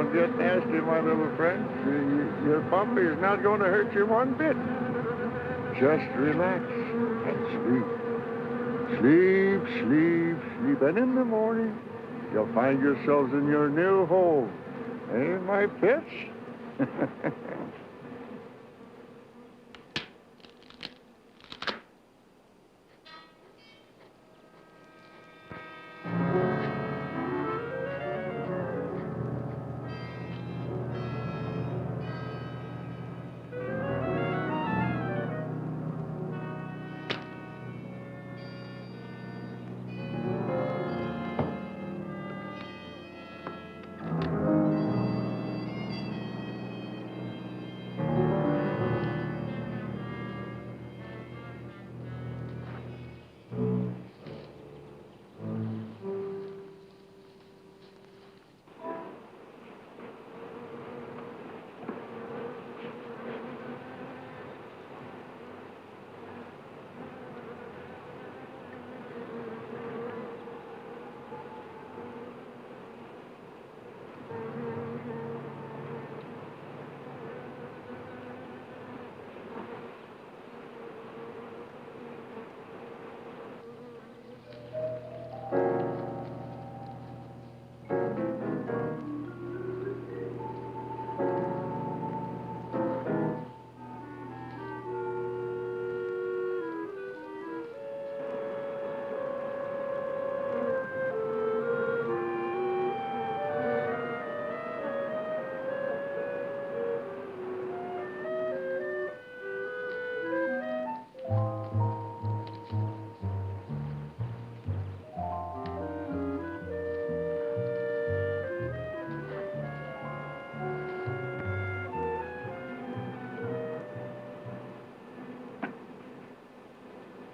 Don't get nasty, my little friend. Your puppy is not going to hurt you one bit. Just relax and sleep. Sleep, sleep, sleep. And in the morning, you'll find yourselves in your new home. Eh, my pets?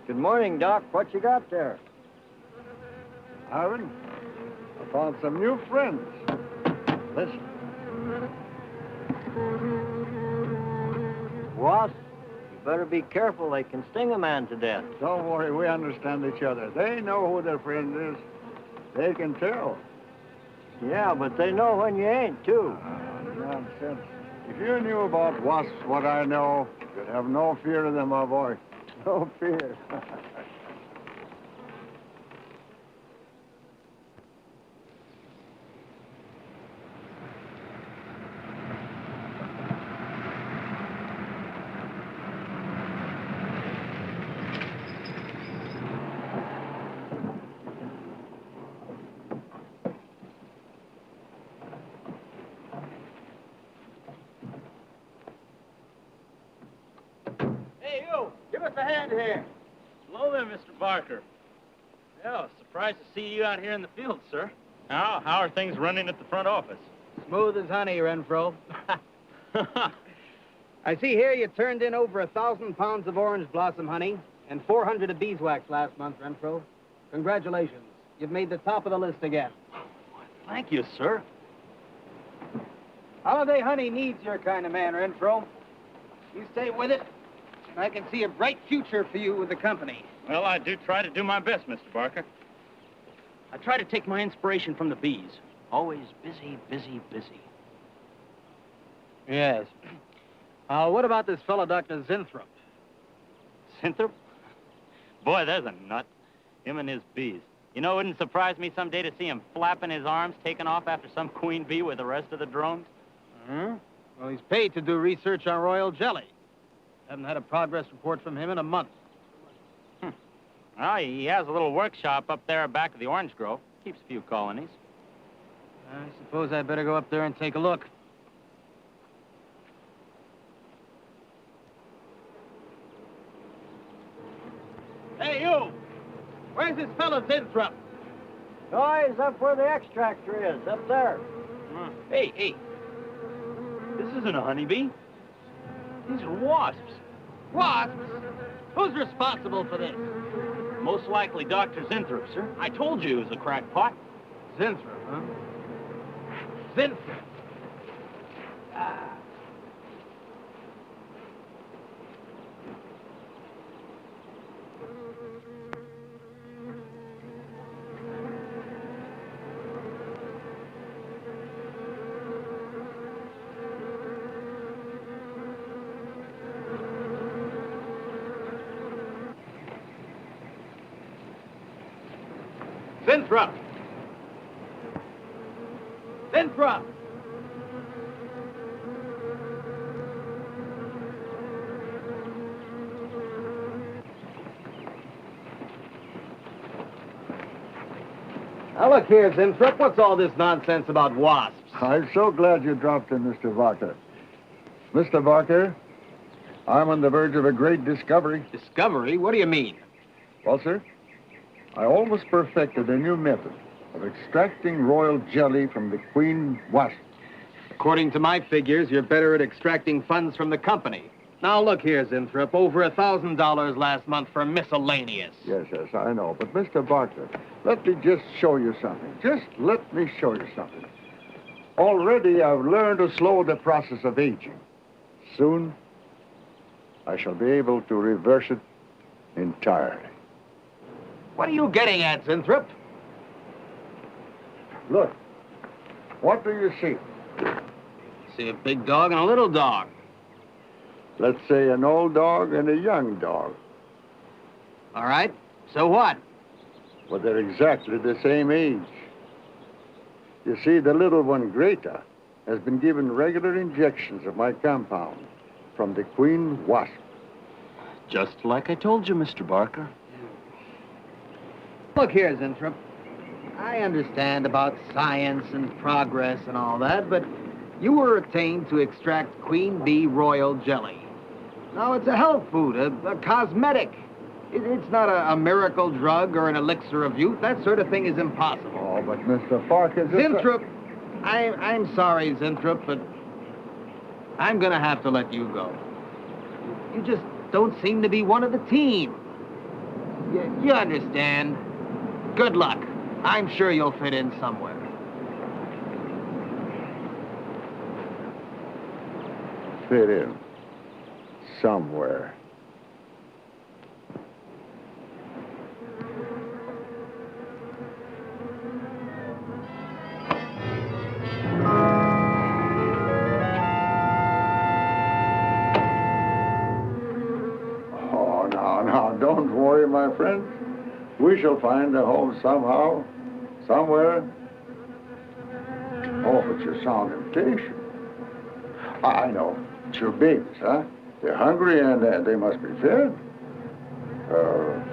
Good morning, Doc. What you got there? Aaron, I found some new friends. Listen. Wasp, you better be careful. They can sting a man to death. Don't worry, we understand each other. They know who their friend is. They can tell. Yeah, but they know when you ain't, too. Nonsense. If you knew about wasps what I know, you'd have no fear of them, my boy. No fear. Hey, you! Give us a hand here. Hello there, Mr. Barker. Yeah, surprised to see you out here in the field, sir. How are things running at the front office? Smooth as honey, Renfro. I see here you turned in over 1,000 pounds of orange blossom honey and 400 of beeswax last month, Renfro. Congratulations. You've made the top of the list again. Thank you, sir. Holiday honey needs your kind of man, Renfro. You stay with it, and I can see a bright future for you with the company. Well, I do try to do my best, Mr. Barker. I try to take my inspiration from the bees. Always busy, busy, busy. Yes. What about this fellow, Dr. Zinthrop? Zinthrop? Boy, there's a nut. Him and his bees. You know, it wouldn't surprise me someday to see him flapping his arms, taking off after some queen bee with the rest of the drones. Hmm? Well, he's paid to do research on royal jelly. Haven't had a progress report from him in a month. Well, he has a little workshop up there back of the orange grove. Keeps a few colonies. I suppose I'd better go up there and take a look. Hey, you! Where's this fellow Zinthrop? Oh, he's up where the extractor is, up there. Hey. This isn't a honeybee. These are wasps. Wasps? Who's responsible for this? Most likely Dr. Zinthrop, sir. I told you he was a crackpot. Zinthrop, huh? Zinthrop. Winthrop! Winthrop! Now, look here, Winthrop. What's all this nonsense about wasps? I'm so glad you dropped in, Mr. Barker. Mr. Barker, I'm on the verge of a great discovery. Discovery? What do you mean? Well, sir, I almost perfected a new method of extracting royal jelly from the queen wasp. According to my figures, you're better at extracting funds from the company. Now, look here, Winthrop. Over $1,000 last month for miscellaneous. Yes, I know. But, Mr. Barker, let me just show you something. Just let me show you something. Already, I've learned to slow the process of aging. Soon, I shall be able to reverse it entirely. What are you getting at, Winthrop? Look, what do you see? See a big dog and a little dog. Let's say an old dog and a young dog. All right. So what? Well, they're exactly the same age. You see, the little one, Greta, has been given regular injections of my compound from the queen wasp. Just like I told you, Mr. Barker. Look here, Winthrop. I understand about science and progress and all that, but you were attained to extract queen bee royal jelly. Now, it's a health food, a cosmetic. It's not a miracle drug or an elixir of youth. That sort of thing is impossible. Oh, but Mr. Barker... Winthrop, I'm sorry, Winthrop, but I'm going to have to let you go. You just don't seem to be one of the team. You understand. Good luck. I'm sure you'll fit in somewhere. Fit in. Somewhere. Oh, now, don't worry, my friend. We shall find a home somehow, somewhere. Oh, but you sound impatient. I know. It's your babies, huh? They're hungry and they must be fed.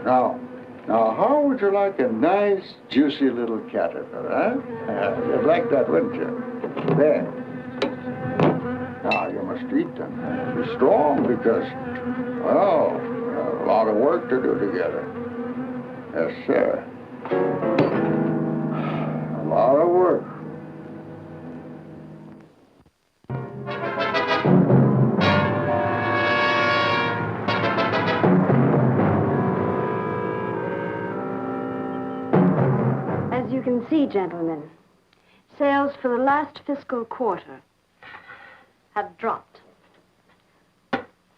Now, how would you like a nice, juicy little caterpillar, huh? You'd like that, wouldn't you? There. Now, you must eat them. Be strong because, well, a lot of work to do together. Yes, sir. A lot of work. As you can see, gentlemen, sales for the last fiscal quarter have dropped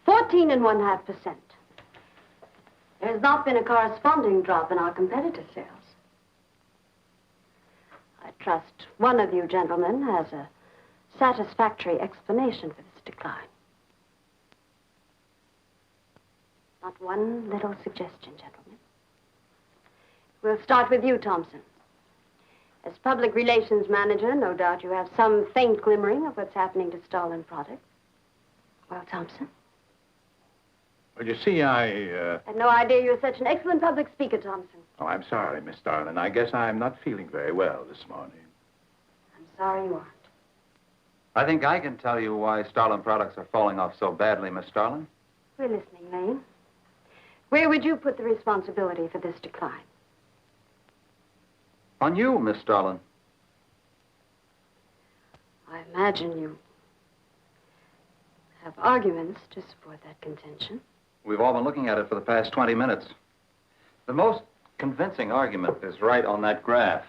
14.5%. There has not been a corresponding drop in our competitor sales. I trust one of you gentlemen has a satisfactory explanation for this decline. Not one little suggestion, gentlemen. We'll start with you, Thompson. As public relations manager, no doubt you have some faint glimmering of what's happening to Starlin products. Well, Thompson? Well, you see, I had no idea you were such an excellent public speaker, Thompson. Oh, I'm sorry, Miss Starlin. I guess I'm not feeling very well this morning. I'm sorry you aren't. I think I can tell you why Starlin products are falling off so badly, Miss Starlin. We're listening, Lane. Where would you put the responsibility for this decline? On you, Miss Starlin. I imagine you have arguments to support that contention. We've all been looking at it for the past 20 minutes. The most convincing argument is right on that graph.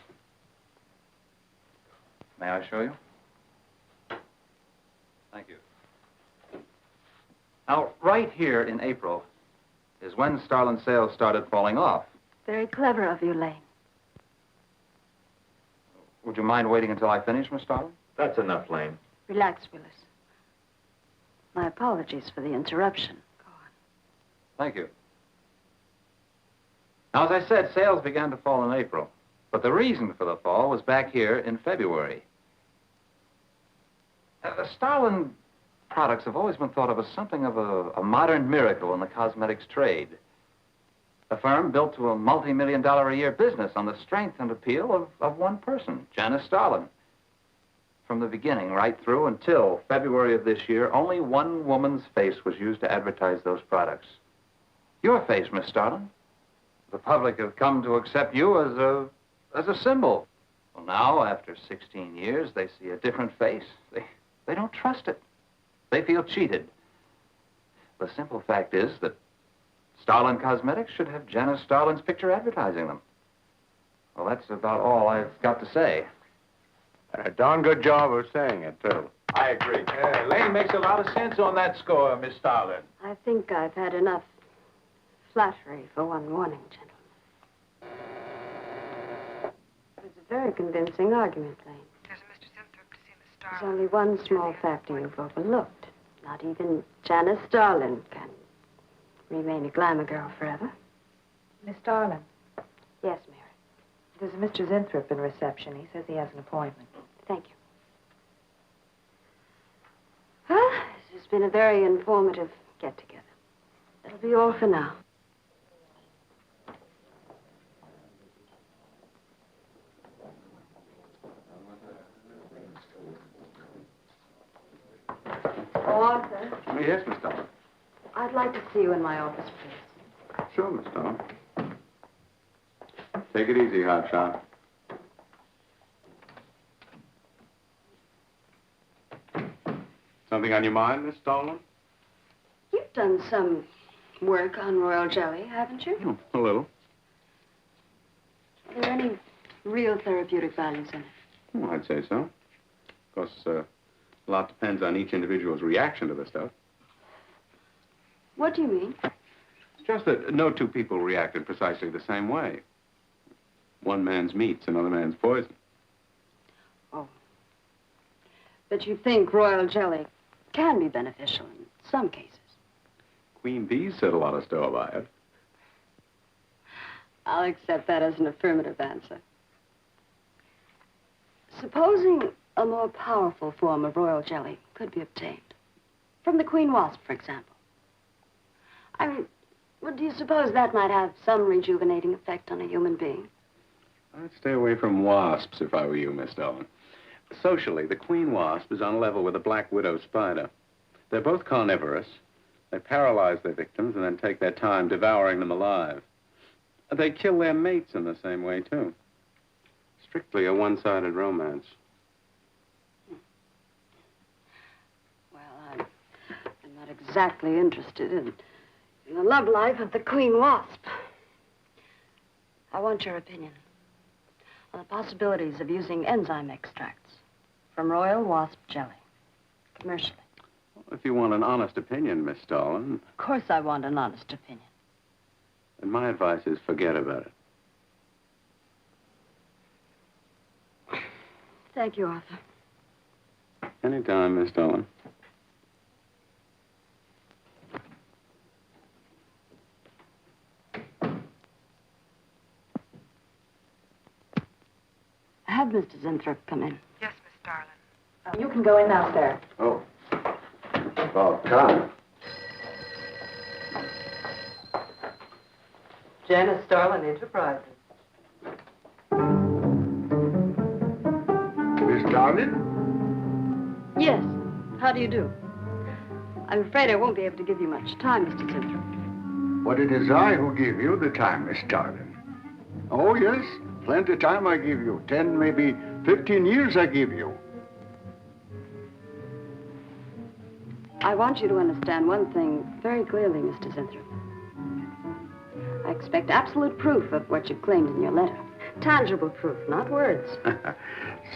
May I show you? Thank you. Now, right here in April is when Starlin sales started falling off. Very clever of you, Lane. Would you mind waiting until I finish, Miss Starlin? That's enough, Lane. Relax, Willis. My apologies for the interruption. Go on. Thank you. Now, as I said, sales began to fall in April. But the reason for the fall was back here in February. The Starlin products have always been thought of as something of a modern miracle in the cosmetics trade. A firm built to a multi-million-dollar-a-year business on the strength and appeal of one person, Janice Starlin. From the beginning, right through until February of this year, only one woman's face was used to advertise those products. Your face, Miss Starlin. The public have come to accept you as a symbol. Well, now, after 16 years, they see a different face. They don't trust it. They feel cheated. The simple fact is that Starlin Cosmetics should have Janice Starlin's picture advertising them. Well, that's about all I've got to say. A darn good job of saying it, too. I agree. Lane makes a lot of sense on that score, Miss Starlin. I think I've had enough flattery for one morning, gentlemen. It was a very convincing argument, Lane. There's Mr. Zimthorpe to see Miss There's Starlin. only one small factor you've overlooked. Not even Janice Starlin can remain a glamour girl forever. Miss Starlin, Yes, Mary. there's a Mr. Zimthorpe in reception. He says he has an appointment. Thank you. Well, this has been a very informative get-together. That'll be all for now. Oh, Arthur, Yes, Miss Starlin. I'd like to see you in my office, please. Sure, Miss Starlin. Take it easy, hotshot. Something on your mind, Miss Starlin? You've done some work on royal jelly, haven't you? A little. Are there any real therapeutic values in it? Well, I'd say so. Of course, a lot depends on each individual's reaction to the stuff. What do you mean? It's just that no two people reacted precisely the same way. One man's meat's another man's poison. Oh. But you think royal jelly can be beneficial in some cases? Queen bees set a lot of store by it. I'll accept that as an affirmative answer. Supposing a more powerful form of royal jelly could be obtained. From the queen wasp, for example. I mean, well, do you suppose that might have some rejuvenating effect on a human being? I'd stay away from wasps if I were you, Miss Starlin. Socially, the queen wasp is on a level with the black widow spider. They're both carnivorous. They paralyze their victims and then take their time devouring them alive. They kill their mates in the same way, too. Strictly a one-sided romance. Well, I'm not exactly interested in the love life of the queen wasp. I want your opinion on the possibilities of using enzyme extracts from royal wasp jelly, commercially. Well, if you want an honest opinion, Miss Starlin, Of course I want an honest opinion. then my advice is forget about it. Thank you, Arthur. Anytime, Miss Starlin. Have Mr. Zimthorpe come in. Yes, Miss Starlin. You can go in now, sir. Oh. About time. Janice Starlin Enterprises. Miss Starlin? Yes. How do you do? I'm afraid I won't be able to give you much time, Mr. Zimthorpe. But it is I who give you the time, Miss Starlin. Oh, yes. Plenty of time I give you. 10, maybe 15 years I give you. I want you to understand one thing very clearly, Mr. Zimthorpe. I expect absolute proof of what you've claimed in your letter. Tangible proof, not words.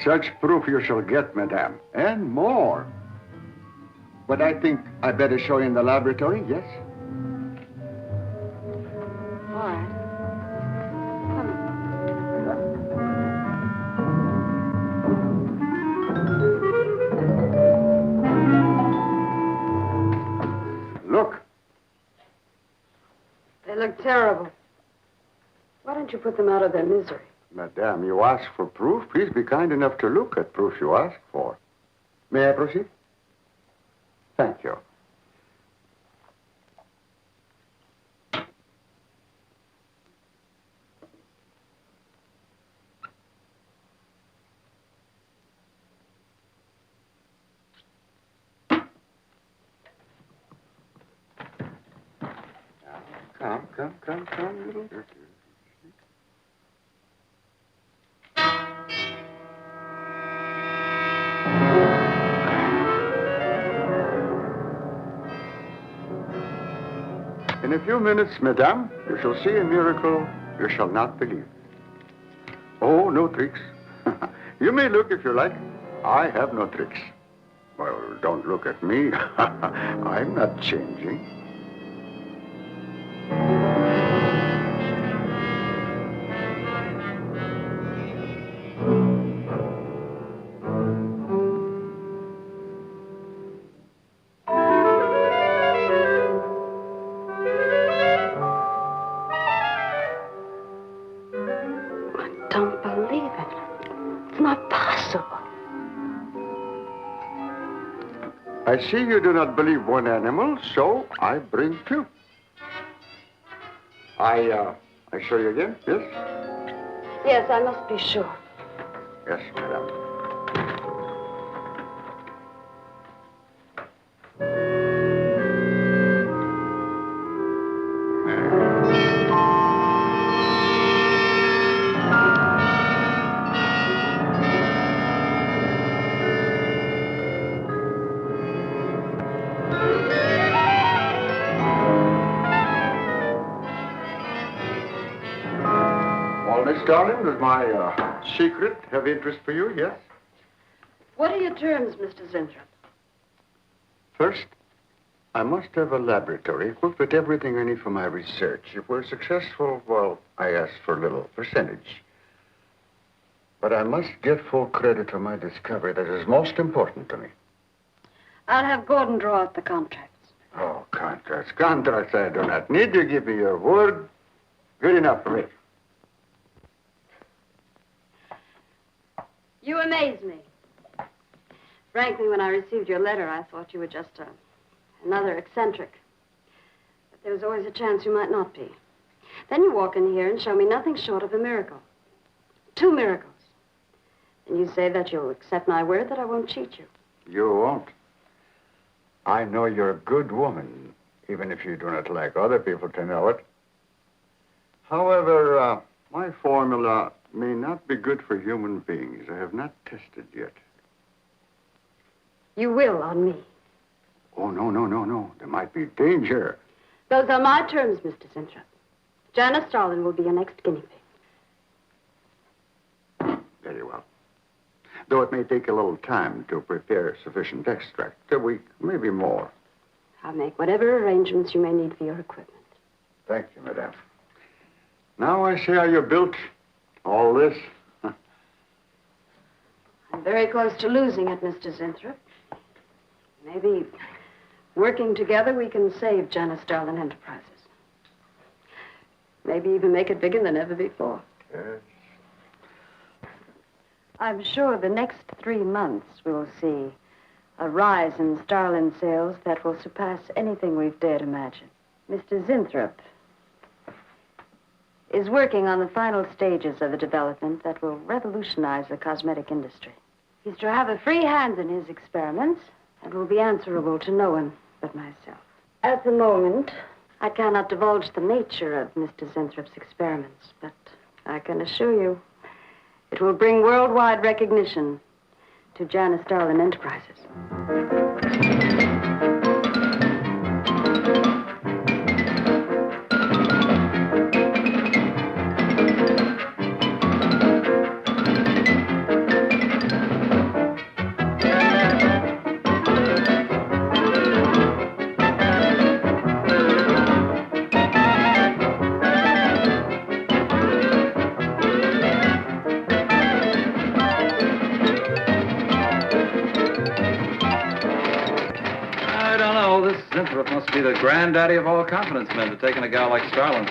Such proof you shall get, madame, and more. But I think I better show you in the laboratory, yes? All right. Come in. Look. They look terrible. Why don't you put them out of their misery? Madame, you ask for proof. Please be kind enough to look at proof you ask for. May I proceed? Thank you. Come, little. In a few minutes, madame, you shall see a miracle you shall not believe. Oh, no tricks. You may look if you like. I have no tricks. Well, don't look at me. I'm not changing. I see you do not believe one animal, so I bring two. I show you again, yes? Yes, I must be sure. Yes, madame. Miss Darling, does my secret have interest for you, yes? What are your terms, Mr. Zinthrop? First, I must have a laboratory equipped with everything I need for my research. If we're successful, well, I ask for a little percentage. But I must get full credit for my discovery. That is most important to me. I'll have Gordon draw out the contracts. Oh, contracts. Contracts I do not need. You give me your word. Good enough for me. You amaze me. Frankly, when I received your letter, I thought you were just another eccentric. But there was always a chance you might not be. Then you walk in here and show me nothing short of a miracle. 2 miracles. And you say that you'll accept my word that I won't cheat you. You won't. I know you're a good woman, even if you do not like other people to know it. However, my formula may not be good for human beings. I have not tested yet. You will on me. Oh, no. There might be danger. Those are my terms, Mr. Zinthrop. Janice Starlin will be your next guinea pig. Very well. Though it may take a little time to prepare sufficient extract. A week, maybe more. I'll make whatever arrangements you may need for your equipment. Thank you, madame. Now I see how you're built. All this? I'm very close to losing it, Mr. Zinthrop. Maybe working together we can save Janice Starlin Enterprises. Maybe even make it bigger than ever before. Yes. I'm sure the next 3 months we'll see a rise in Starlin sales that will surpass anything we've dared imagine. Mr. Zinthrop is working on the final stages of a development that will revolutionize the cosmetic industry. He's to have a free hand in his experiments and will be answerable to no one but myself. At the moment, I cannot divulge the nature of Mr. Zinthrop's experiments, but I can assure you it will bring worldwide recognition to Janice Starlin Enterprises. Must be the granddaddy of all confidence men to taking a gal like Starlin.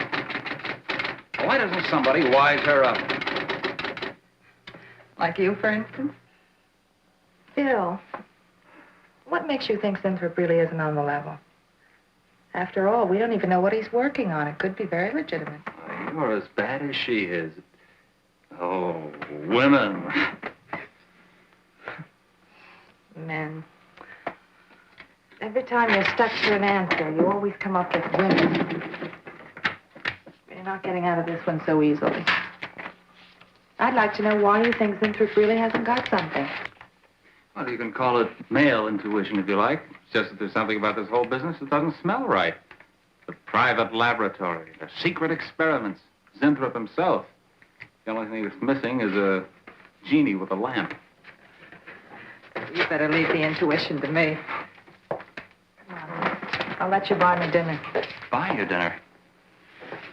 Why doesn't somebody wise her up? Like you, for instance? Bill, what makes you think Winthrop really isn't on the level? After all, we don't even know what he's working on. It could be very legitimate. You're as bad as she is. Oh, women. Men. Every time you're stuck to an answer, you always come up with women. You're not getting out of this one so easily. I'd like to know why you think Winthrop really hasn't got something. Well, you can call it male intuition if you like. It's just that there's something about this whole business that doesn't smell right. The private laboratory, the secret experiments, Winthrop himself. The only thing that's missing is a genie with a lamp. You better leave the intuition to me. Come on. I'll let you buy me dinner. Buy you dinner?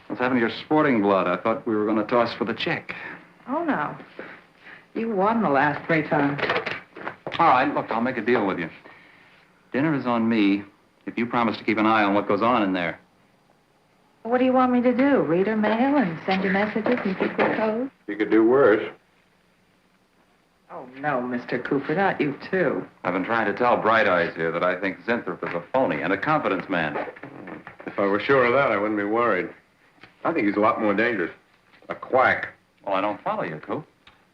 What's happened to your sporting blood? I thought we were going to toss for the check. Oh, no. You won the last 3 times. All right, look, I'll make a deal with you. Dinner is on me if you promise to keep an eye on what goes on in there. What do you want me to do? Read her mail and send you messages and keep her code? You could do worse. Oh, no, Mr. Cooper, not you, too. I've been trying to tell Bright Eyes here that I think Winthrop is a phony and a confidence man. If I were sure of that, I wouldn't be worried. I think he's a lot more dangerous. A quack. Well, I don't follow you, Coop.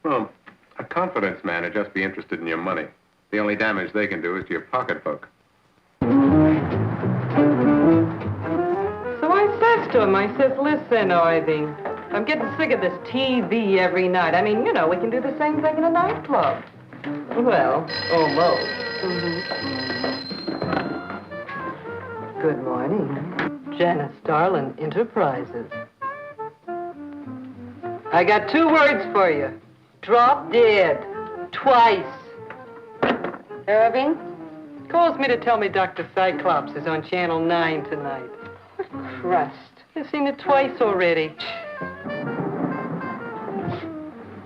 Well, a confidence man would just be interested in your money. The only damage they can do is to your pocketbook. So I says to him, I says, listen, Irving, I'm getting sick of this TV every night. I mean, you know, we can do the same thing in a nightclub. Well, almost. Good morning. Janice Starlin Enterprises. I got 2 words for you. Drop dead. Twice. Irving? Calls me to tell me Dr. Cyclops is on Channel 9 tonight. Crust. I've seen it twice already.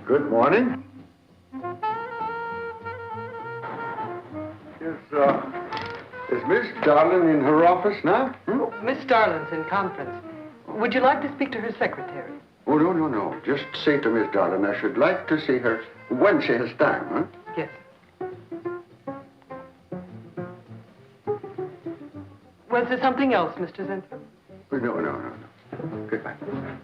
Good morning. Is Miss Darlin in her office now? Miss Starlin's in conference. Would you like to speak to her secretary? Oh, no. Just say to Miss Darlin I should like to see her when she has time, huh? Yes. Was there something else, Mr. Winthrop? Oh, no. Goodbye. Goodbye.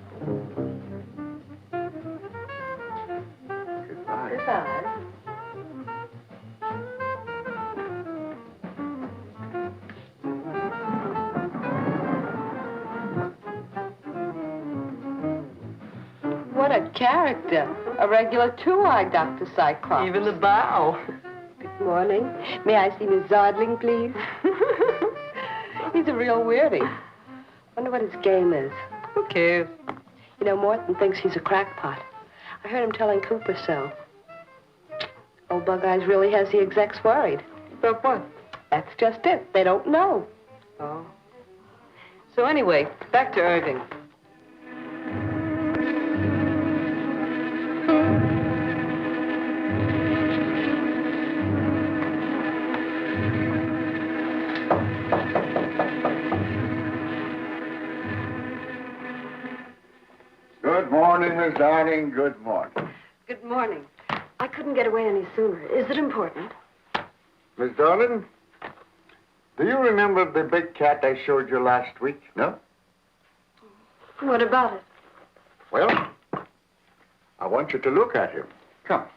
Goodbye. What a character. A regular 2-eyed Dr. Cyclops. Even the bow. Good morning. May I see Miss Zodling, please? He's a real weirdie. Wonder what his game is. Who cares? You know, Morton thinks he's a crackpot. I heard him telling Cooper so. Old Bug Eyes really has the execs worried. About what? That's just it. They don't know. Oh. So anyway, back to Irving. Good morning, Miss Darling. Good morning. Good morning. I couldn't get away any sooner. Is it important? Miss Darlin, do you remember the big cat I showed you last week? No? What about it? Well, I want you to look at him. Come.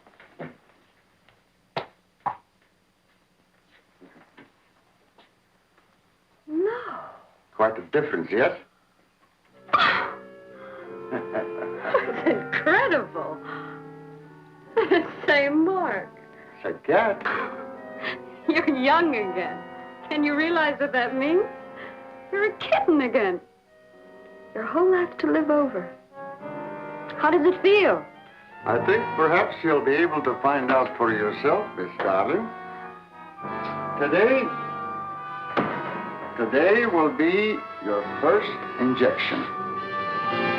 No. Quite a difference, yes? That's incredible. Same mark. It's a cat. You're young again. Can you realize what that means? You're a kitten again. Your whole life to live over. How does it feel? I think perhaps you'll be able to find out for yourself, Miss Darling. Today will be your first injection.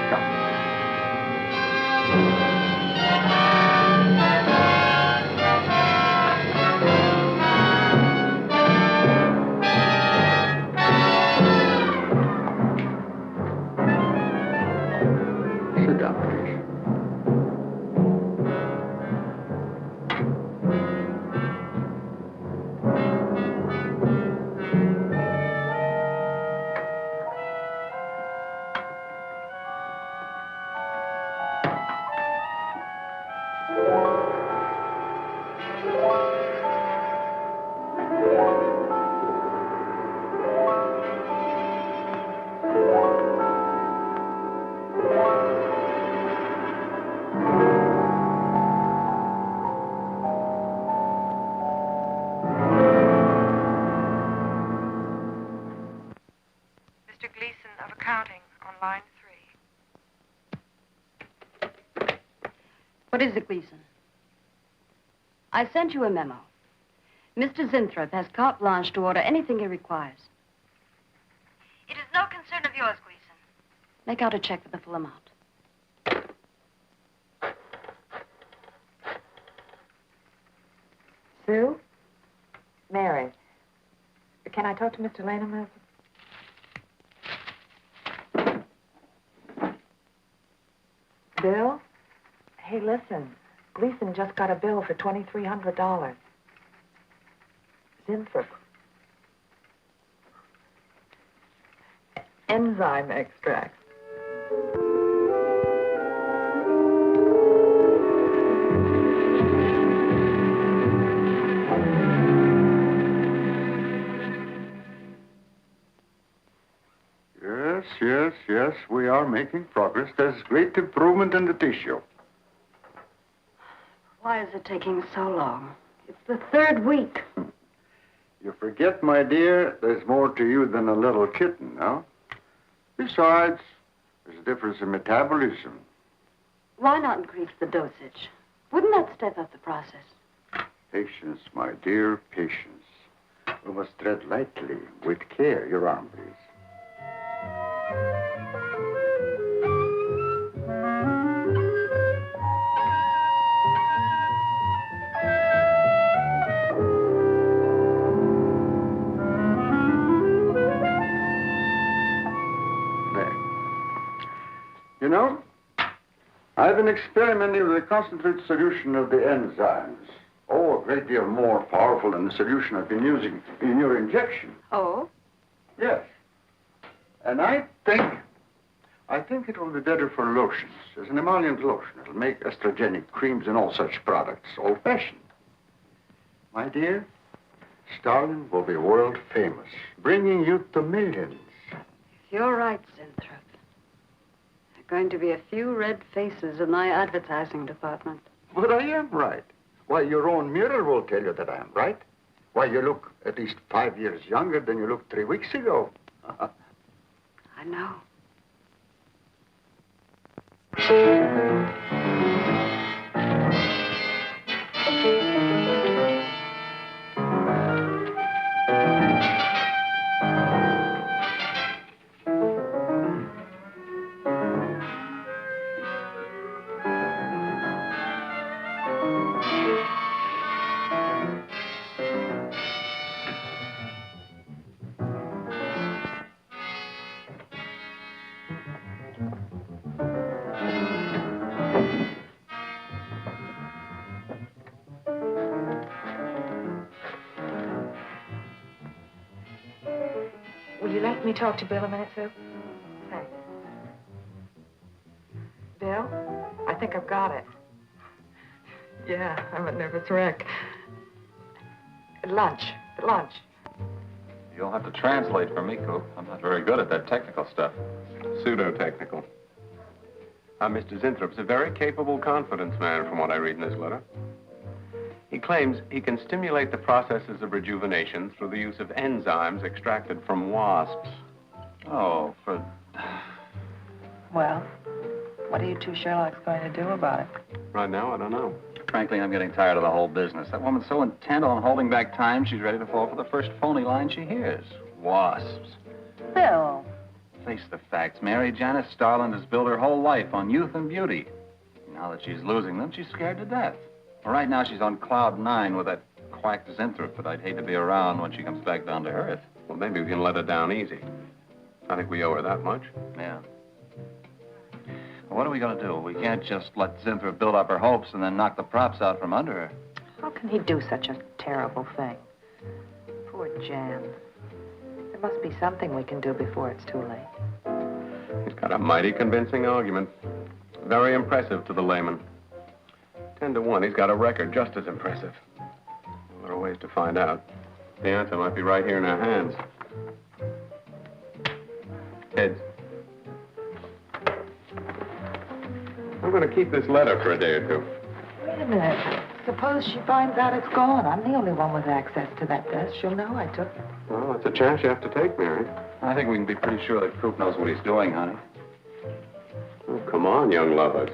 Come. Sit down, please. of accounting on line 3. What is it, Gleason? I sent you a memo. Mr. Zinthrop has carte blanche to order anything he requires. It is no concern of yours, Gleason. Make out a check for the full amount. Sue? Mary. Can I talk to Mr. Lane a minute? Bill? Hey, listen. Gleason just got a bill for $2,300. Zinthrop. Enzyme extract. Yes, we are making progress. There's great improvement in the tissue. Why is it taking so long? It's the 3rd week. You forget, my dear, there's more to you than a little kitten, no? Besides, there's a difference in metabolism. Why not increase the dosage? Wouldn't that step up the process? Patience, my dear, patience. We must tread lightly, with care. Your arm, please. You know, I've been experimenting with a concentrated solution of the enzymes. Oh, a great deal more powerful than the solution I've been using in your injection. Oh? Yes. And I think it will be better for lotions. As an emollient lotion, it'll make estrogenic creams and all such products old-fashioned. My dear, Stalin will be world famous, bringing you to millions. You're right, Zinthrop. There are going to be a few red faces in my advertising department. But I am right. Why, your own mirror will tell you that I am right. Why, you look at least 5 years younger than you looked 3 weeks ago. I know. Will you let me talk to Bill a minute, Sue? Thanks. Bill, I think I've got it. Yeah, I'm a nervous wreck. At lunch. You'll have to translate for me, Coop. I'm not very good at that technical stuff. Pseudo-technical. Mr. Zinthrup's a very capable confidence man, from what I read in this letter. He claims he can stimulate the processes of rejuvenation through the use of enzymes extracted from wasps. Oh, for... Well, what are you two Sherlocks going to do about it? Right now, I don't know. Frankly, I'm getting tired of the whole business. That woman's so intent on holding back time, she's ready to fall for the first phony line she hears. Wasps. Bill. Face the facts, Mary. Janice Starland has built her whole life on youth and beauty. Now that she's losing them, she's scared to death. Well, right now, she's on cloud 9 with that quack Zinthrop that I'd hate to be around when she comes back down to earth. Well, maybe we can let her down easy. I think we owe her that much. Yeah. Well, what are we going to do? We can't just let Zinthrop build up her hopes and then knock the props out from under her. How can he do such a terrible thing? Poor Jan. There must be something we can do before it's too late. He's got a mighty convincing argument. Very impressive to the layman. 10 to 1, he's got a record just as impressive. Well, there are ways to find out. The answer might be right here in our hands. Heads. I'm going to keep this letter for a day or two. Wait a minute. Suppose she finds out it's gone. I'm the only one with access to that desk. She'll know I took it. Well, that's a chance you have to take, Mary. I think we can be pretty sure that Coop knows what he's doing, honey. Oh, come on, young lovers.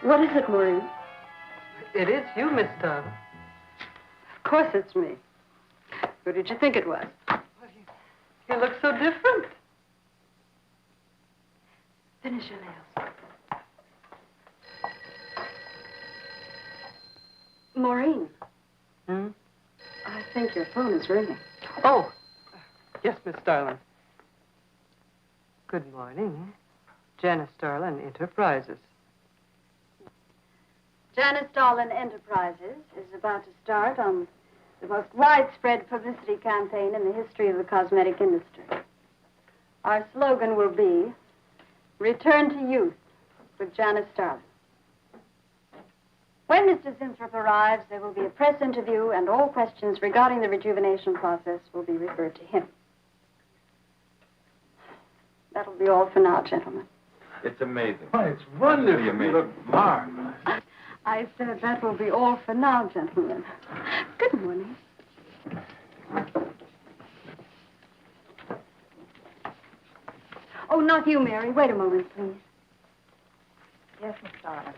What is it, Maureen? It is you, Miss Darling. Of course it's me. Who did you think it was? You look so different. Finish your nails. Maureen. Hmm? I think your phone is ringing. Oh, yes, Miss Darling. Good morning. Janice Darling Enterprises. Janice Darlin Enterprises is about to start on the most widespread publicity campaign in the history of the cosmetic industry. Our slogan will be, Return to Youth with Janice Darlin. When Mr. Zinthrop arrives, there will be a press interview, and all questions regarding the rejuvenation process will be referred to him. That'll be all for now, gentlemen. It's amazing. Oh, it's wonderful. You look marvelous. I said that will be all for now, gentlemen. Good morning. Oh, not you, Mary. Wait a moment, please. Yes, Miss Darling.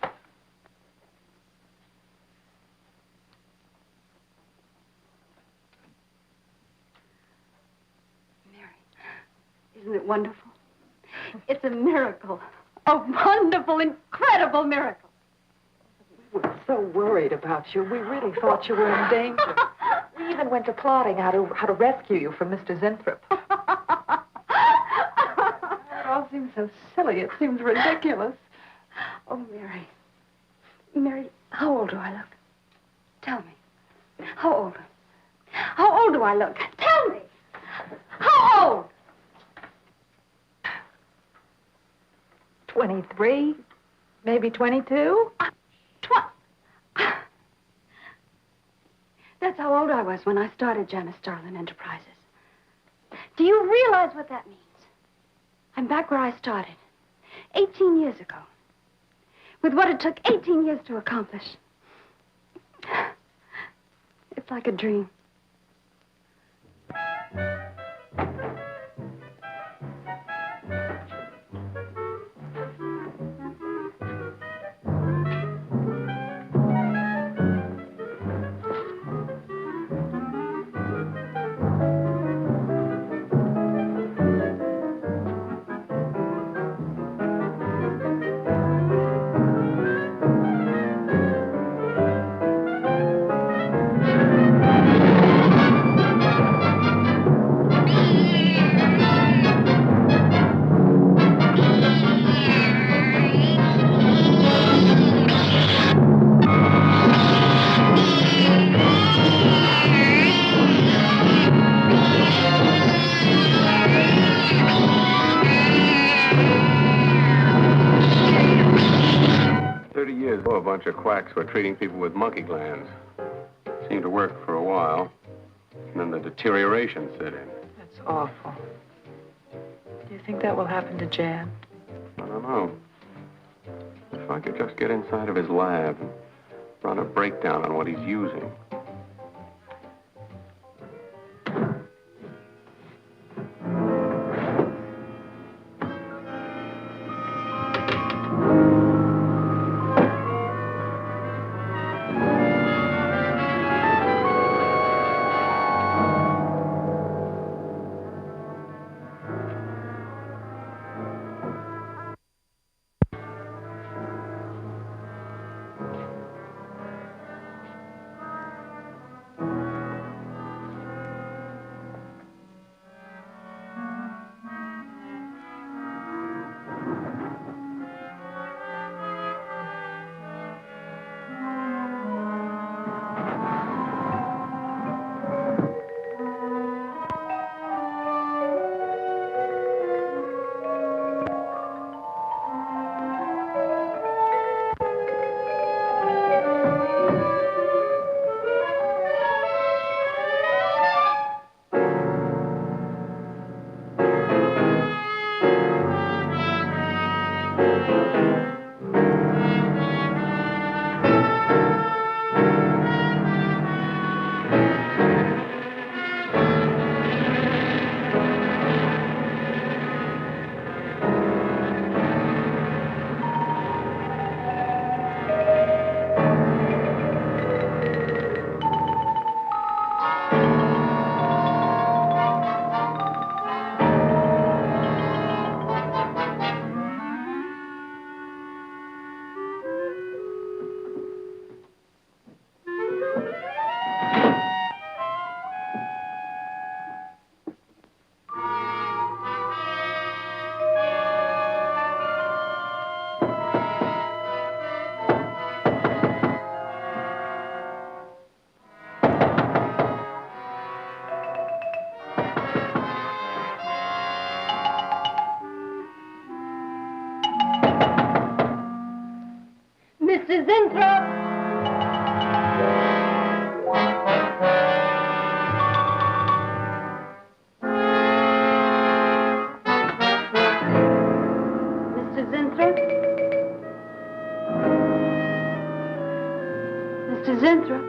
Isn't it wonderful? It's a miracle. A wonderful, incredible miracle. We were so worried about you. We really thought you were in danger. We even went to plotting how to rescue you from Mr. Zinthrop. It all seems so silly. It seems ridiculous. Oh, Mary. Mary, how old do I look? Tell me. How old? How old do I look? Tell me. How old? 23, maybe 22. That's how old I was when I started Janice Starlin Enterprises. Do you realize what that means? I'm back where I started, 18 years ago, with what it took 18 years to accomplish. It's like a dream. A bunch of quacks were treating people with monkey glands. Seemed to work for a while, and then the deterioration set in. That's awful. Do you think that will happen to Jan? I don't know. If I could just get inside of his lab and run a breakdown on what he's using. Mrs. Zinthrop! Mr. Zinthrop? Mr. Zinthrop?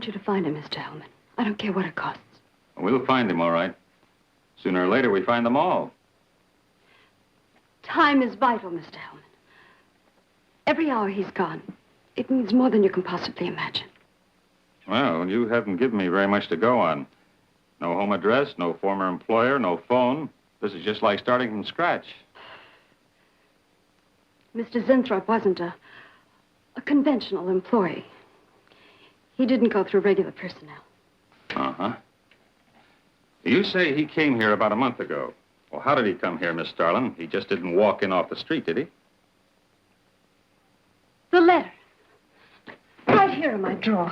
want you to find him, Mr. Hellman. I don't care what it costs. We'll find him, all right. Sooner or later, we find them all. Time is vital, Mr. Hellman. Every hour he's gone, it means more than you can possibly imagine. Well, you haven't given me very much to go on. No home address, no former employer, no phone. This is just like starting from scratch. Mr. Zinthrop wasn't a conventional employee. He didn't go through regular personnel. Uh-huh. You say he came here about a month ago. Well, how did he come here, Miss Starlin? He just didn't walk in off the street, did he? The letter. Right here in my drawer.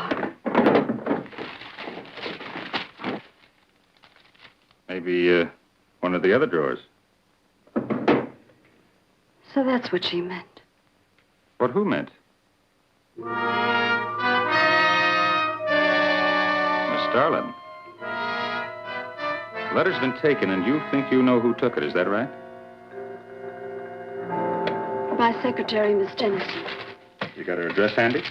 Maybe, one of the other drawers. So that's what she meant. What who meant? Miss Starlin. The letter's been taken, and you think you know who took it, is that right? My secretary, Miss Tennyson. You got her address handy?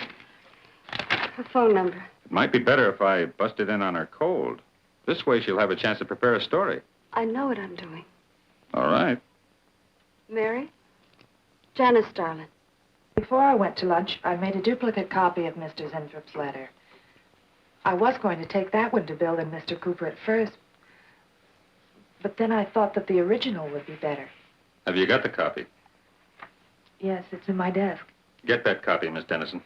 Her phone number. It might be better if I busted in on her cold. This way she'll have a chance to prepare a story. I know what I'm doing. All right. Mary? Janice Starlin. Before I went to lunch, I made a duplicate copy of Mr. Zinthrup's letter. I was going to take that one to Bill and Mr. Cooper at first, but then I thought that the original would be better. Have you got the copy? Yes, it's in my desk. Get that copy, Miss Dennison.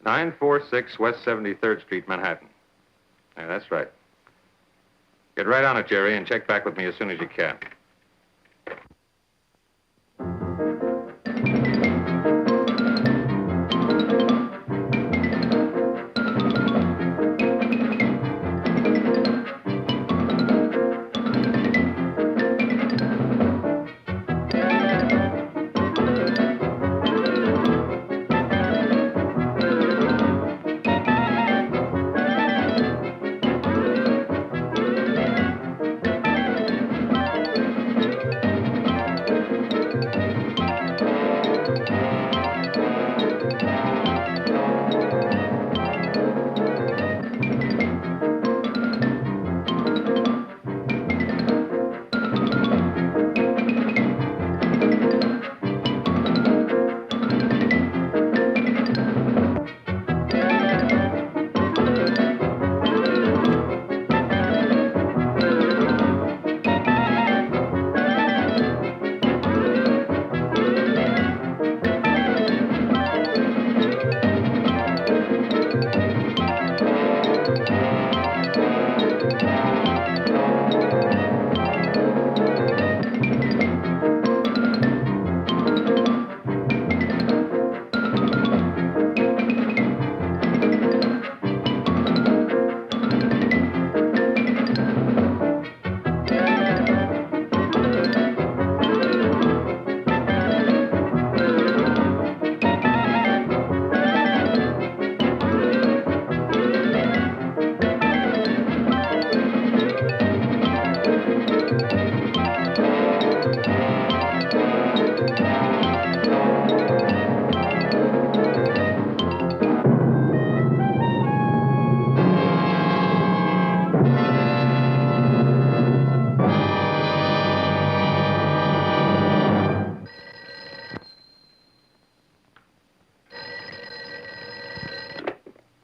946 West 73rd Street, Manhattan. Yeah, that's right. Get right on it, Jerry, and check back with me as soon as you can.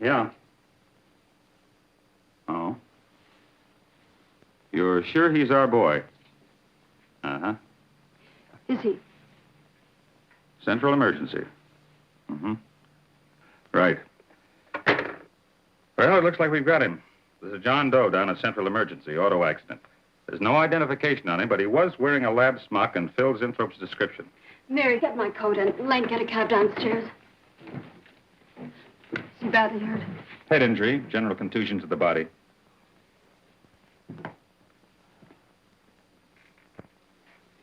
Yeah. Oh. You're sure he's our boy? Uh-huh. Is he? Central emergency. Mm-hmm. Right. Well, it looks like we've got him. There's a John Doe down at Central Emergency, auto accident. There's no identification on him, but he was wearing a lab smock and filled Zinthrop's description. Mary, get my coat and Lane, get a cab downstairs. Is he badly hurt? Head injury, general contusion to the body.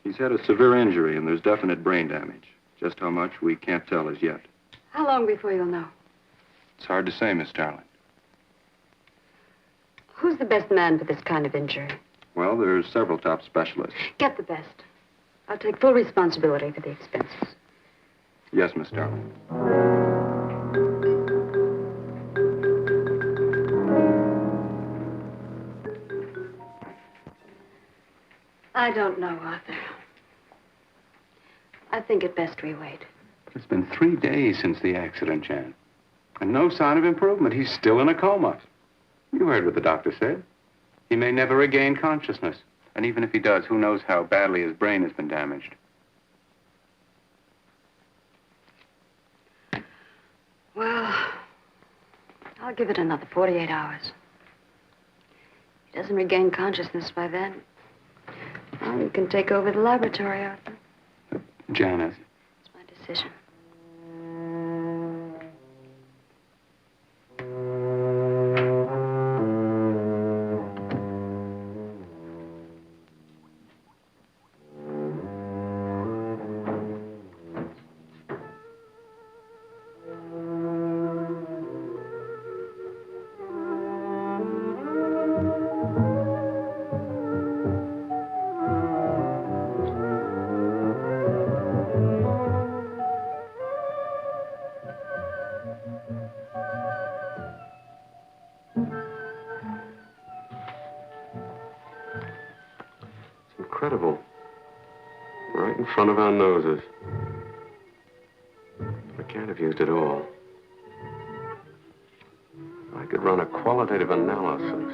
He's had a severe injury, and there's definite brain damage. Just how much, we can't tell as yet. How long before you'll know? It's hard to say, Miss Starlin. Who's the best man for this kind of injury? Well, there's several top specialists. Get the best. I'll take full responsibility for the expenses. Yes, Miss Starlin. I don't know, Arthur. I think it best we wait. It's been 3 days since the accident, Jan. And no sign of improvement. He's still in a coma. You heard what the doctor said. He may never regain consciousness. And even if he does, who knows how badly his brain has been damaged. Well, I'll give it another 48 hours. If he doesn't regain consciousness by then, well, you can take over the laboratory, Arthur. Janet. It's my decision. Incredible. Right in front of our noses. I can't have used it all. I could run a qualitative analysis.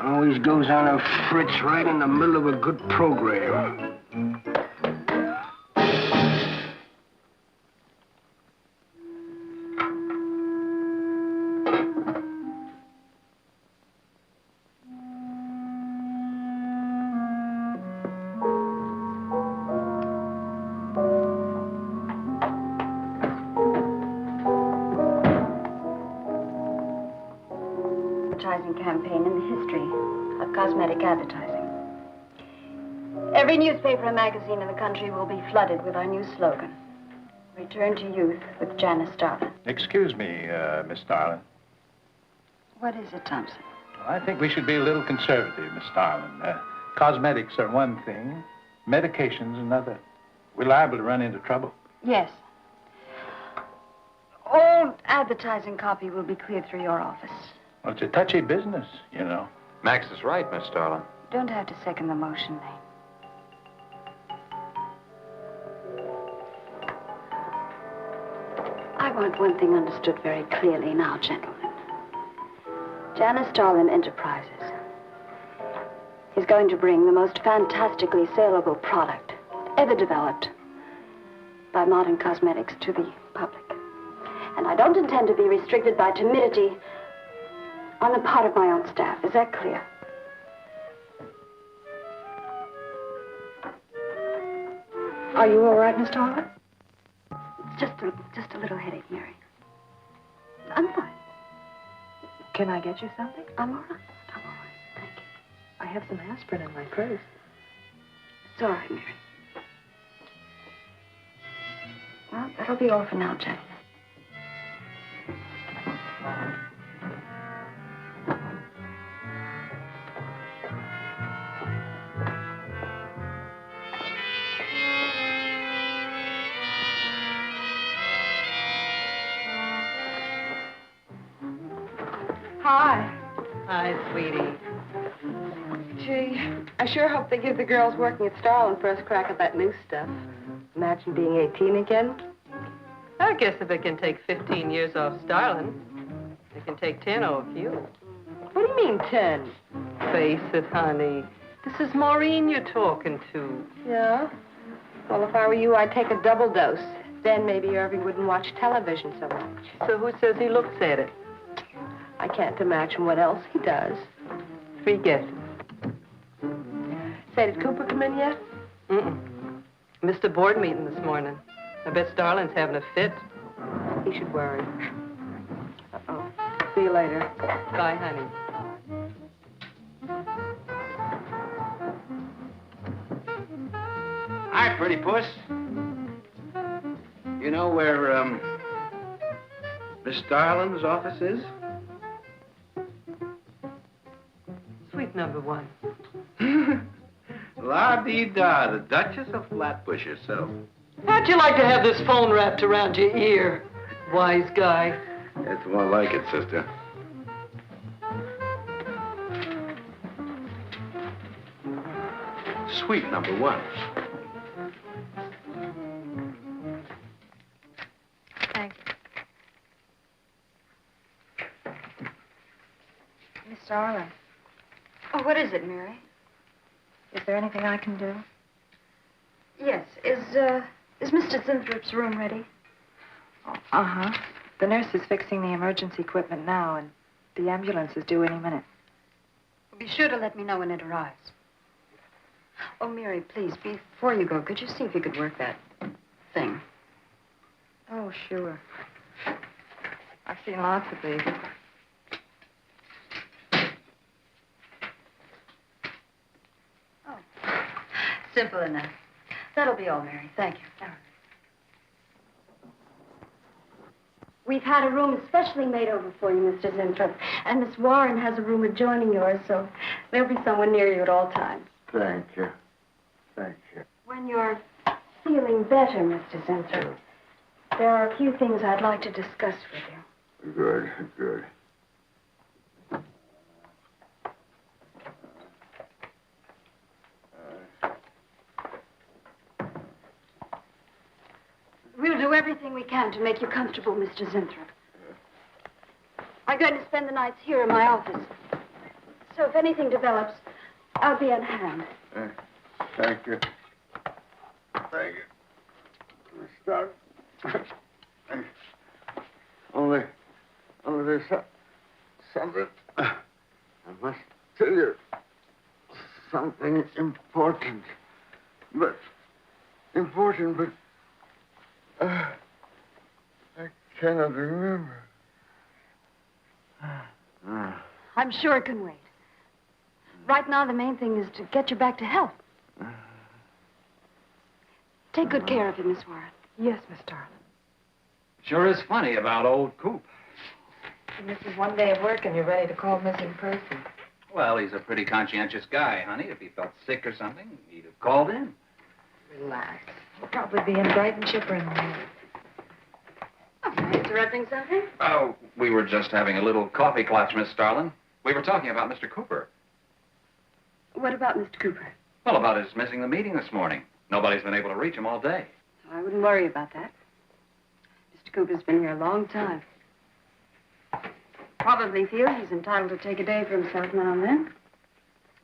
Always goes on a fritz right in the middle of a good program. Campaign in the history of cosmetic advertising. Every newspaper and magazine in the country will be flooded with our new slogan, Return to Youth with Janice Starlin. Excuse me, Miss Starlin. What is it, Thompson? I think we should be a little conservative, Miss Starlin. Cosmetics are one thing, medications another. We're liable to run into trouble. Yes. All advertising copy will be cleared through your office. Well, it's a touchy business, you know. Max is right, Miss Starlin. You don't have to second the motion, Lane. I want one thing understood very clearly now, gentlemen. Janice Starlin Enterprises is going to bring the most fantastically saleable product ever developed by modern cosmetics to the public. And I don't intend to be restricted by timidity on the part of my own staff. Is that clear? Are you all right, Miss Starlin? It's just a little headache, Mary. I'm fine. Can I get you something? I'm all right. I'm all right. Thank you. I have some aspirin in my purse. It's all right, Mary. Well, that'll be all for now, gentlemen. Hi. Hi, sweetie. Gee, I sure hope they give the girls working at Starland first crack at that new stuff. Imagine being 18 again. I guess if it can take 15 years off Starlin, it can take 10 off you. What do you mean, 10? Face it, honey. This is Maureen you're talking to. Yeah? Well, if I were you, I'd take a double dose. Then maybe Irving wouldn't watch television so much. So who says he looks at it? I can't imagine what else he does. Three guesses. Say, did Cooper come in yet? Mm-mm. Missed a board meeting this morning. I bet Starlin's having a fit. He should worry. Uh-oh. See you later. Bye, honey. Hi, pretty puss. You know where, Miss Starlin's office is? Suite number 1. La-dee-da, the Duchess of Flatbush herself. How'd you like to have this phone wrapped around your ear, wise guy? It's more like it, sister. Suite number 1. Thanks. Miss Starlin, Oh, what is it, Mary? is there anything I can do? Yes. Is Mr. Zinthrop's room ready? Uh-huh. The nurse is fixing the emergency equipment now, and the ambulance is due any minute. Well, be sure to let me know when it arrives. Oh, Mary, please, before you go, could you see if you could work that thing? Oh, sure. I've seen lots of these. Oh, simple enough. That'll be all, Mary. Thank you. We've had a room especially made over for you, Mr. Zinthrop. And Miss Warren has a room adjoining yours, so there'll be someone near you at all times. Thank you. Thank you. When you're feeling better, Mr. Zinthrop, there are a few things I'd like to discuss with you. Good, good. We'll do everything we can to make you comfortable, Mr. Zinthrop. I'm going to spend the nights here in my office. So if anything develops, I'll be on hand. Thank you. Thank you. Start. Only there's something. I must tell you. Something important. But I cannot remember. I'm sure it can wait. Right now, the main thing is to get you back to health. Take good care of him, Miss Warren. Yes, Miss Starlin. Sure is funny about old Coop. And this is one day of work and you're ready to call missing person. Well, he's a pretty conscientious guy, honey. If he felt sick or something, he'd have called in. Relax. He'll probably be in bright and chipper in the morning. Oh, am I interrupting something? Oh, we were just having a little coffee clutch, Miss Starlin. We were talking about Mr. Cooper. What about Mr. Cooper? Well, about his missing the meeting this morning. Nobody's been able to reach him all day. I wouldn't worry about that. Mr. Cooper's been here a long time. Probably feels he's entitled to take a day for himself now and then.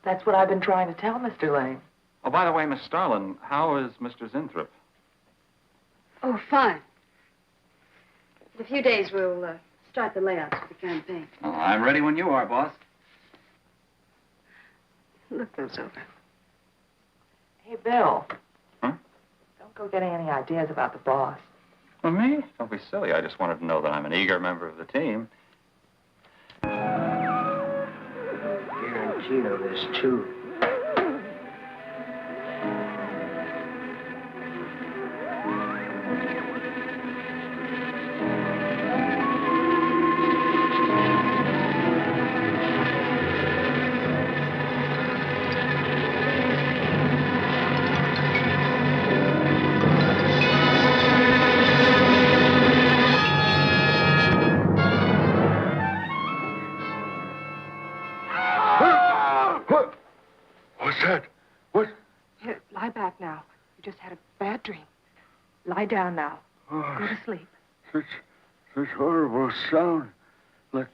That's what I've been trying to tell Mr. Lane. Oh, by the way, Miss Starlin, how is Mr. Zinthrop? Oh, fine. In a few days, we'll start the layouts for the campaign. Oh, I'm ready when you are, boss. Look those over. Hey, Bill. Huh? Don't go getting any ideas about the boss. Well, me? Don't be silly. I just wanted to know that I'm an eager member of the team. Guarantee of this, too. that? What? Here, lie back now. You just had a bad dream. Lie down now. Oh, Go to sleep. Such horrible sound. Like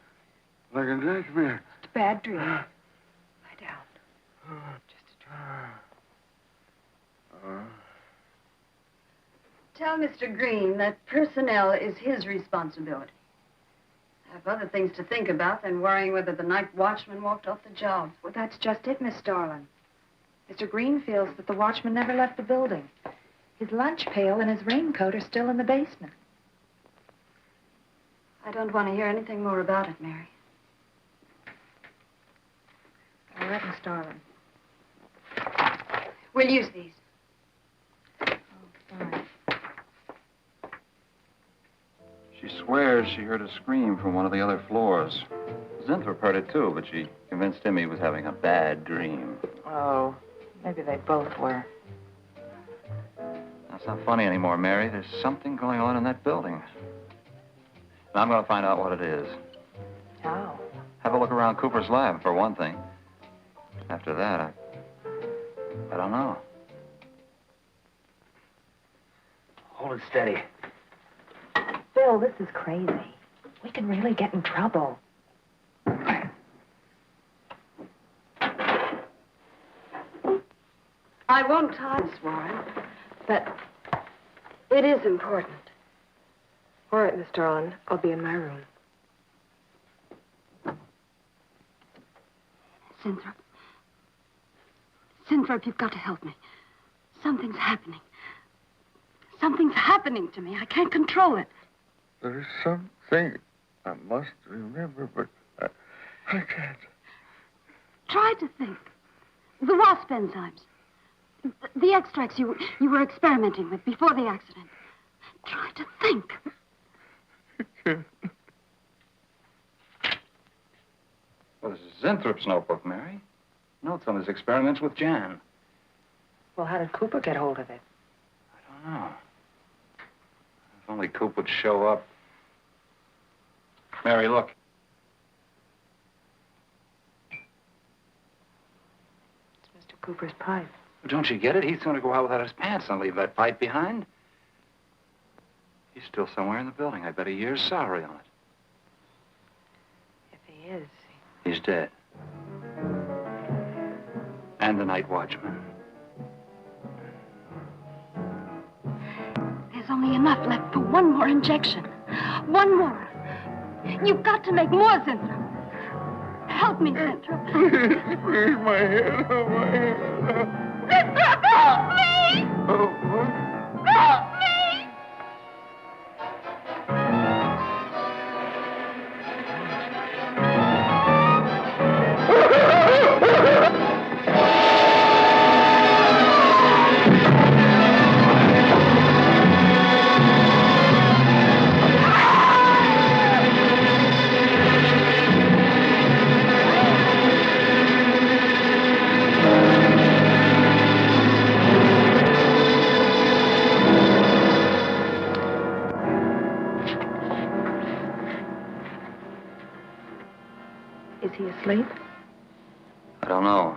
a nightmare. It's a bad dream. Lie down. Just a dream. Tell Mr. Green that personnel is his responsibility. I have other things to think about than worrying whether the night watchman walked off the job. Well, that's just it, Miss Starlin. Mr. Green feels that the watchman never left the building. His lunch pail and his raincoat are still in the basement. I don't want to hear anything more about it, Mary. All right, Miss Starlin. We'll use these. Fine. She swears she heard a scream from one of the other floors. Zinthrop heard it too, but she convinced him he was having a bad dream. Oh, maybe they both were. That's not funny anymore, Mary. There's something going on in that building. And I'm going to find out what it is. How? Have a look around Cooper's lab, for one thing. After that, I don't know. Hold it steady. Bill, this is crazy. We can really get in trouble. I won't tie this, Warren, but it is important. All right, Miss Starlin. I'll be in my room. Zinthrop. Zinthrop, you've got to help me. Something's happening. Something's happening to me. I can't control it. There is something I must remember, but I can't. Try to think. The wasp enzymes. The extracts you were experimenting with before the accident. Try to think. Well, this is Zinthrop's notebook, Mary. Notes on his experiments with Jan. Well, how did Cooper get hold of it? I don't know. If only Coop would show up. Mary, look. It's Mr. Cooper's pipe. Don't you get it? He's going to go out without his pants and leave that pipe behind. He's still somewhere in the building. I bet a year's salary on it. If he is. He's dead. And the night watchman. There's only enough left for one more injection. One more. You've got to make more, Zinthrop. Help me, Zinthrop. Please, my head. Oh, my head. Zinthrop, help me! Oh, what? Help me! Is he asleep? I don't know.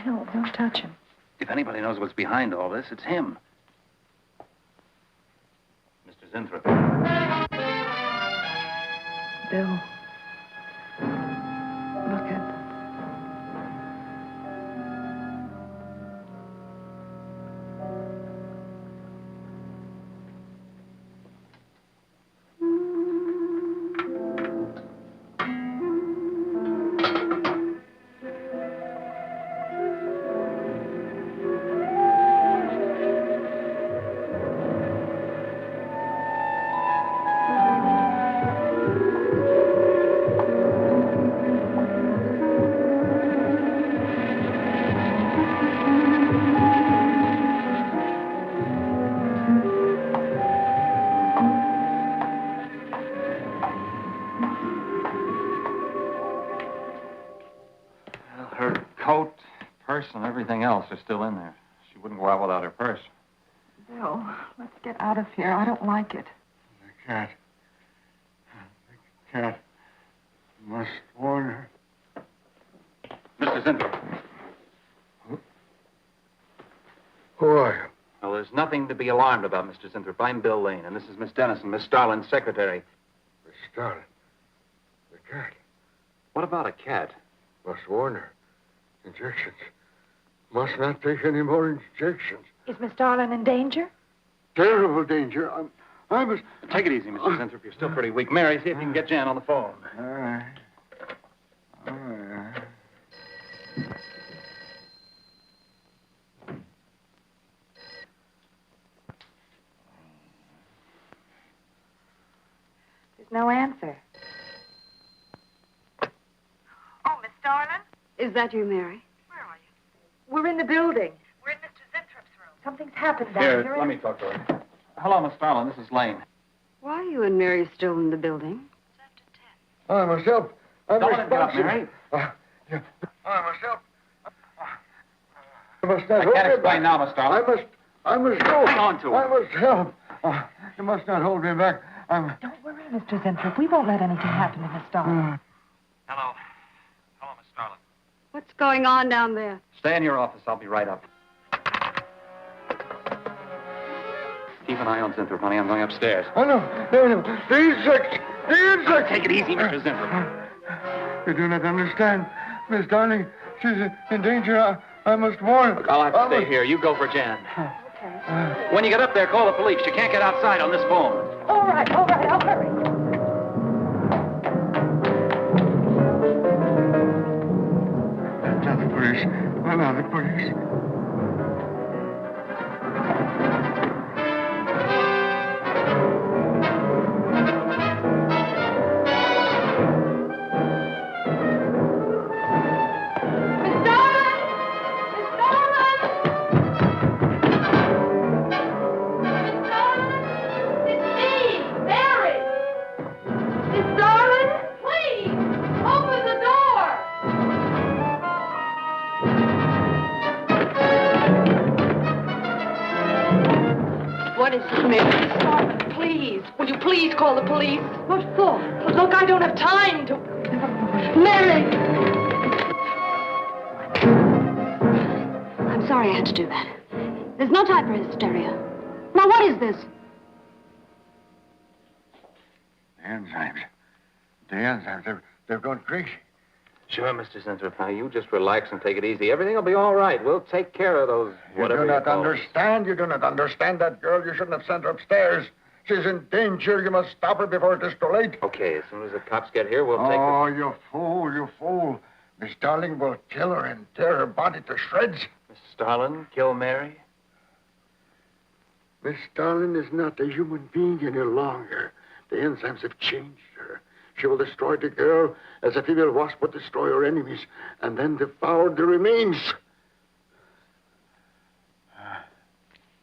Bill, don't touch him. If anybody knows what's behind all this, it's him. Mr. Zinthrop. Bill. Look at... Purse and everything else are still in there. She wouldn't go out without her purse. Bill, let's get out of here. I don't like it. I can't. cat. Must warn her. Mr. Zinthrop. Who are you? Well, there's nothing to be alarmed about, Mr. Zinthrop. I'm Bill Lane, and this is Miss Dennison, Miss Starlin's secretary. Miss Starlin. The cat. What about a cat? Must warn her. Injections. Must not take any more injections. Is Miss Darlin in danger? Terrible danger. I must... Take it easy, Mr. Zinthrop. You're still pretty weak. Mary, see if you can get Jan on the phone. All right. All right. There's no answer. Oh, Miss Darlin? Is that you, Mary? Where are you? We're in the building. We're in Mr. Zinthrop's room. Something's happened down Here, here. let me talk to her. Hello, Miss Starlin. This is Lane. Why are you and Mary still in the building? I must help. I'm Don't let him get up, responsible. Mary. I must help. I must not I hold can't me explain back. now, Miss Starlin. I must go. Hang on to her. I must help. You must not hold me back. Don't worry, Mr. Zinthrop. We won't let anything happen to Miss Darlin. Hello. Hello, Miss Starlin. What's going on down there? Stay in your office. I'll be right up. Keep an eye on Zinthrop, honey. I'm going upstairs. Oh, no. No. The insect. The insect. Take it easy, Mr. Zinthrop. You do not understand. Miss Darling, she's in danger. I must warn. Look, I'll have to stay here. You go for Jan. Okay. When you get up there, call the police. You can't get outside on this phone. All right. I'll hurry. Tell the police. Allow the police. What is it, Mary? Darlin, please. Will you please call the police? What for? Look, I don't have time to... Mary! I'm sorry I had to do that. There's no time for hysteria. Now, what is this? The enzymes. They've gone crazy. Sure, Mr. Zinthrop. Now, you just relax and take it easy. Everything will be all right. We'll take care of those whatever You do not call them. understand. You do not understand that girl. You shouldn't have sent her upstairs. She's in danger. You must stop her before it is too late. Okay, as soon as the cops get here, we'll take Oh, you fool. Miss Darling will kill her and tear her body to shreds. Miss Starlin, kill Mary. Miss Darling is not a human being any longer. The enzymes have changed her. She will destroy the girl as a female wasp would destroy her enemies, and then devour the remains.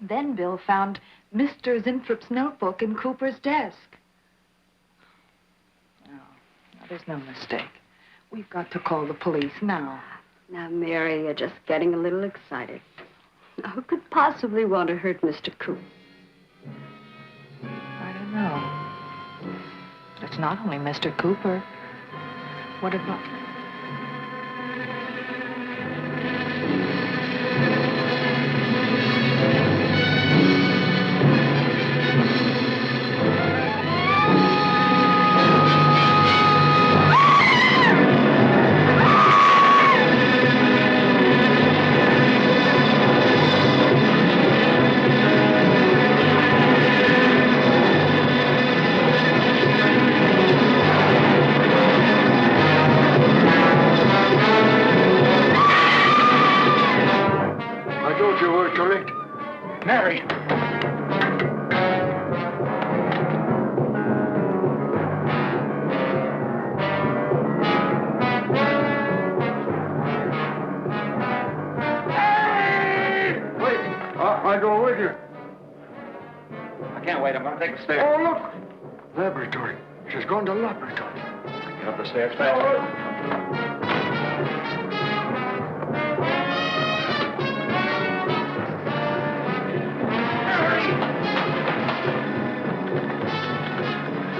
Then Bill found Mr. Zinthrop's notebook in Cooper's desk. No, there's no mistake. We've got to call the police now. Now, Mary, you're just getting a little excited. Who could possibly want to hurt Mr. Coop? I don't know. It's not only Mr. Cooper. What about... Mary! I go with you. I can't wait. I'm going to take the stairs. Oh, look. Laboratory. She's gone to laboratory. Get up the stairs fast.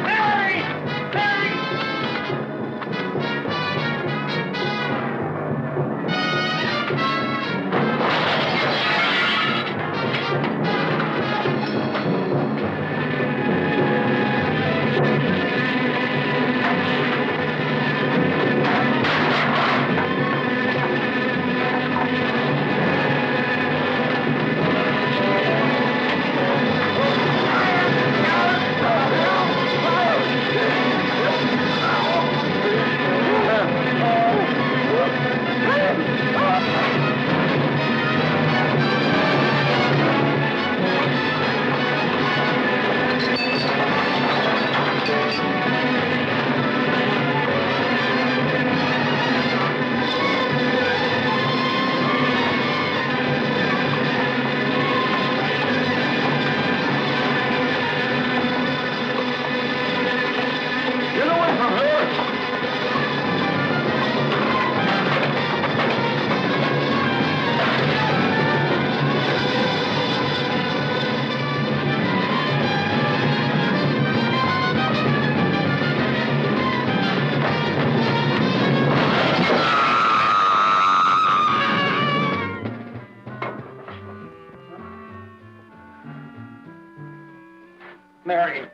Mary! Mary.